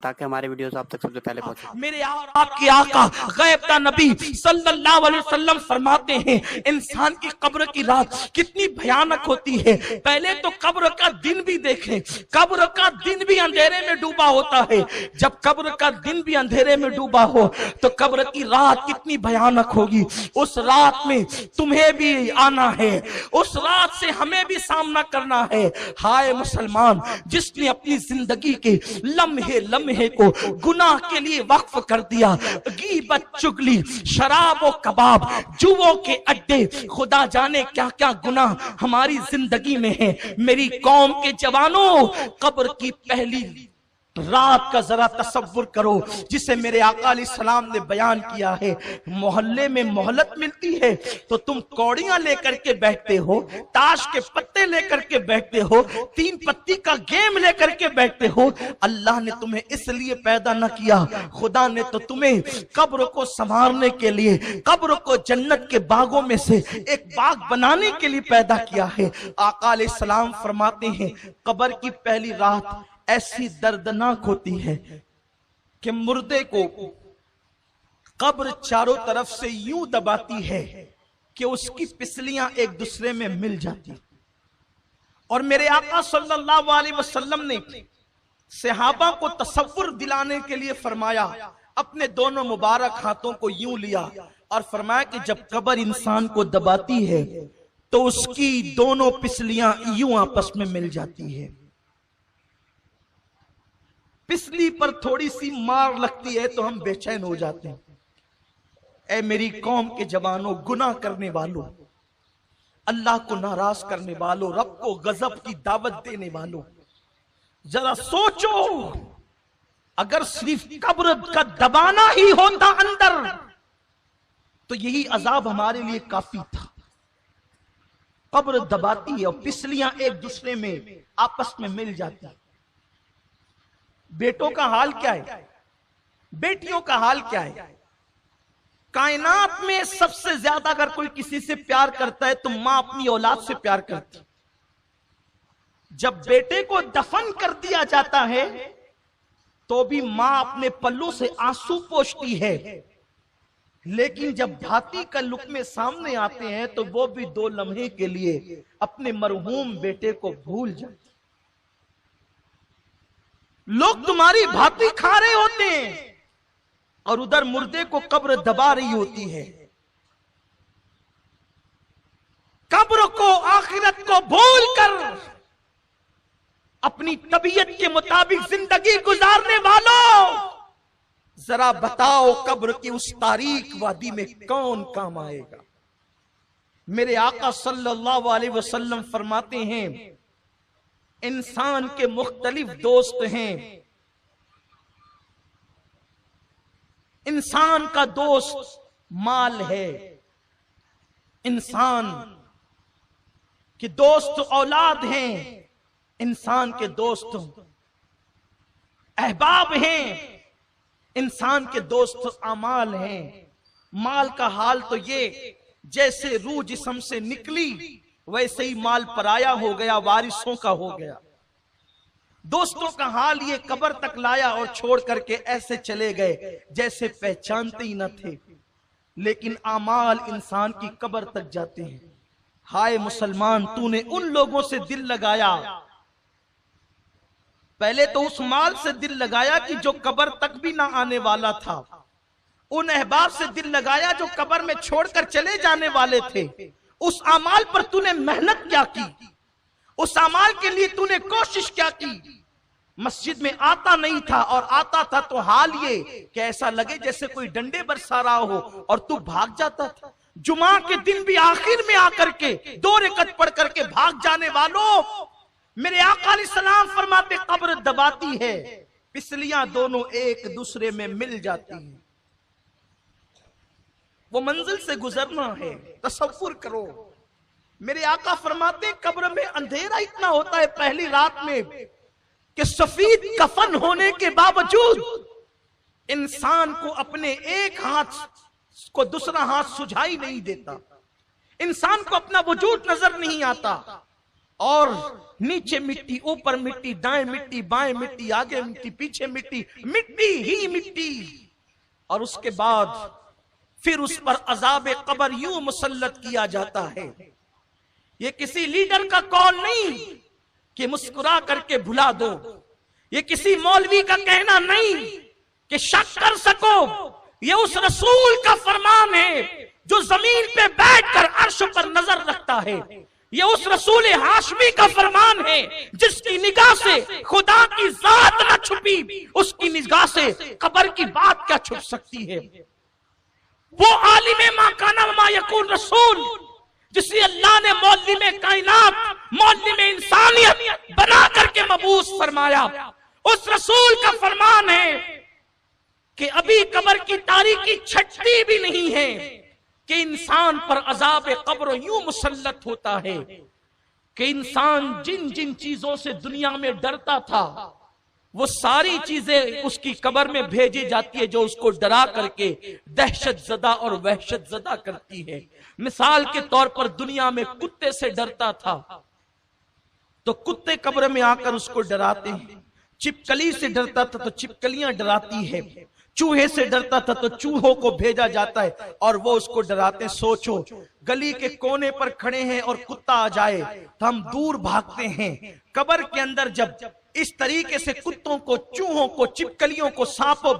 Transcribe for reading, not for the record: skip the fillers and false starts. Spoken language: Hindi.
ताकि हमारे वीडियोस आप तक सबसे पहले पहुंचे। मेरे और आपके आका गैब का नबी सल्लल्लाहु अलैहि वसल्लम फरमाते हैं इंसान की कब्र की रात कितनी भयानक होती है। पहले तो कब्र का दिन भी देखें, कब्र का दिन भी अंधेरे में डूबा होता है। जब कब्र का दिन भी अंधेरे में डूबा हो तो कब्र की रात कितनी भयानक होगी। उस रात में तुम्हें भी आना है, उस रात से हमें भी सामना करना है। हाय मुसलमान, जिसने अपनी जिंदगी के लम्हे लम्हे को गुनाह के लिए वक्फ कर दिया, गीबत, चुगली, शराब और कबाब, जुओं के अड्डे, खुदा जाने क्या क्या गुनाह हमारी जिंदगी में है। मेरी कौम के जवानों, कब्र की पहली रात का जरा तसव्वुर करो जिसे मेरे आका अलैहिस्सलाम ने बयान किया है। मोहल्ले में मोहलत मिलती है तो तुम कौड़ियां लेकर के बैठते हो, ताश के पत्ते लेकर के बैठते हो, 3 पत्ती का गेम लेकर के बैठते हो। अल्लाह ने तुम्हें इसलिए पैदा न किया, खुदा ने तो तुम्हें कब्र को संभालने के लिए, कब्र को जन्नत के बागों में से एक बाग बनाने के लिए पैदा किया है। आका अलैहिस्सलाम फरमाते हैं कब्र की पहली रात ऐसी दर्दनाक होती है कि मुर्दे को कब्र चारों तरफ से यूं दबाती है कि उसकी पिसलियां एक दूसरे में मिल जाती। और मेरे आका सल्लल्लाहु अलैहि वसल्लम ने सहाबा को तसव्वुर दिलाने के लिए फरमाया, अपने दोनों मुबारक हाथों को यूं लिया और फरमाया कि जब कब्र इंसान को दबाती है तो उसकी दोनों पिसलियां यूं आपस में मिल जाती है। पिसली पर थोड़ी सी मार लगती है तो हम बेचैन हो जाते हैं। ऐ मेरी कौम के जवानों, गुनाह करने वालों, अल्लाह को नाराज करने वालों, रब को गजब की दावत देने वालों, जरा सोचो, अगर सिर्फ कब्र का दबाना ही होता अंदर तो यही अजाब हमारे लिए काफी था। कब्र दबाती है और पिसलियां एक दूसरे में आपस में मिल जाती है। बेटों का हाल क्या है, बेटियों का हाल क्या है? कायनात में सबसे ज्यादा अगर कोई किसी से प्यार करता है तो मां अपनी औलाद से प्यार करती। जब बेटे को दफन कर दिया जाता है तो भी मां अपने पल्लों से आंसू पोंछती है, लेकिन जब भाती का लुकमे सामने आते हैं तो वो भी 2 लम्हे के लिए अपने मरहूम बेटे को भूल जाते। लोग तुम्हारी भाती खा रहे होते हैं और उधर मुर्दे को कब्र दबा रही होती है। कब्र को, आखिरत को भूलकर अपनी तबीयत के मुताबिक जिंदगी गुजारने वालों, जरा बताओ कब्र की उस तारीक वादी में कौन काम आएगा? मेरे आका सल्लल्लाहु अलैहि वसल्लम फरमाते हैं इंसान के मुख्तलिफ दोस्त हैं। इंसान का दोस्त माल है, इंसान के दोस्त औलाद हैं, इंसान के दोस्त अहबाब हैं, इंसान के दोस्त अमाल हैं। माल का हाल तो ये, जैसे रूह जिस्म से निकली वैसे ही माल पराया हो गया, वारिसों का हो गया। दोस्तों का हाल ये, कब्र तक लाया और छोड़ करके ऐसे चले गए जैसे पहचानते ही न थे। लेकिन आमाल इंसान की कब्र तक जाते हैं। हाय मुसलमान, तूने उन लोगों से दिल लगाया, पहले तो उस माल से दिल लगाया कि जो कब्र तक भी ना आने वाला था, उन अहबाब से दिल लगाया जो कब्र में छोड़कर चले जाने वाले थे। उस अमाल पर तूने मेहनत क्या की, उस अमाल के लिए तूने कोशिश क्या की? मस्जिद में आता नहीं था और आता था तो हाल ये कि ऐसा लगे जैसे कोई डंडे बरसा रहा हो और तू भाग जाता था। जुमा के दिन भी आखिर में आकर के 2 रकअत पढ़ करके भाग जाने वालों, मेरे आका अलैहिस्सलाम फरमाते कब्र दबाती है, पिसलियां दोनों एक दूसरे में मिल जाती हैं। वो मंजिल से गुजरना है, तसव्वुर करो। मेरे आका फरमाते कब्र में अंधेरा इतना होता है पहली रात में कि सफेद कफन होने के बावजूद इंसान को अपने एक हाथ को दूसरा हाथ सुझाई नहीं देता, इंसान को अपना वजूद नजर नहीं आता। और नीचे मिट्टी, ऊपर मिट्टी, दाएं मिट्टी, बाएं मिट्टी, आगे मिट्टी, पीछे मिट्टी, मिट्टी ही मिट्टी। और उसके बाद फिर उस पर अजाब कब्र यूं मुसल्लत किया जाता है। ये किसी लीडर का कौल नहीं कि मुस्कुरा करके भुला दो, ये किसी मौलवी का कहना नहीं कि शक कर सको, ये उस रसूल का फरमान है जो जमीन पे बैठकर अर्श पर नजर रखता है। ये उस रसूल हाशमी का फरमान है जिसकी निगाह से खुदा की जात न छुपी, उसकी निगाह से कब्र की बात क्या छुप सकती है। वो आलिम मा काना व मा यकून रसूल जिसे अल्लाह ने मौलिम कायनात, मौलिम इंसानियत बना करके मबूस फरमाया, उस रसूल का फरमान है कि अभी कब्र की तारीकी छटती भी नहीं है कि इंसान पर अजाब कब्र यूं मुसल्लत होता है कि इंसान जिन जिन चीजों से दुनिया में डरता था वो सारी चीजें उसकी कब्र में भेजी जाती है जो उसको डरा करके दहशत जदा और वहशत जदा करती है। मिसाल के तौर पर दुनिया में कुत्ते से डरता था तो कुत्ते कब्र में आकर उसको डराते हैं, छिपकली से डरता था तो छिपकलियां डराती है, चूहे से डरता था तो चूहों को भेजा जाता है और वो उसको डराते हैं। सोचो गली के कोने पर खड़े हैं और कुत्ता आ जाए तो हम दूर भागते हैं। कब्र के अंदर जब इस तरीके से कुत्तों को, चूहों को, छिपकलियों को, सांपों,